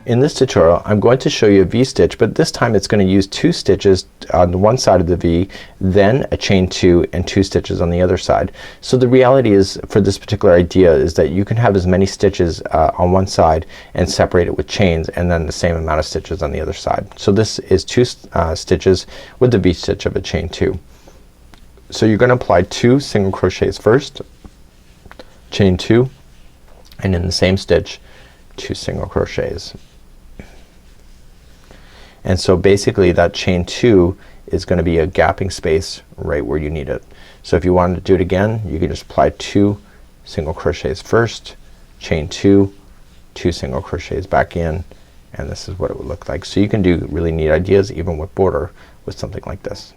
In this tutorial I'm going to show you a V-stitch, but this time it's going to use 2 stitches on the one side of the V, then a chain 2 and 2 stitches on the other side. So the reality is for this particular idea is that you can have as many stitches on one side and separate it with chains, and then the same amount of stitches on the other side. So this is 2 stitches with the V-stitch of a chain 2. So you're gonna apply 2 single crochets first, chain 2, and in the same stitch 2 single crochets. And so basically that chain 2 is gonna be a gapping space right where you need it. So if you wanted to do it again, you can just apply 2 single crochets first, chain 2, 2 single crochets back in, and this is what it would look like. So you can do really neat ideas even with border with something like this.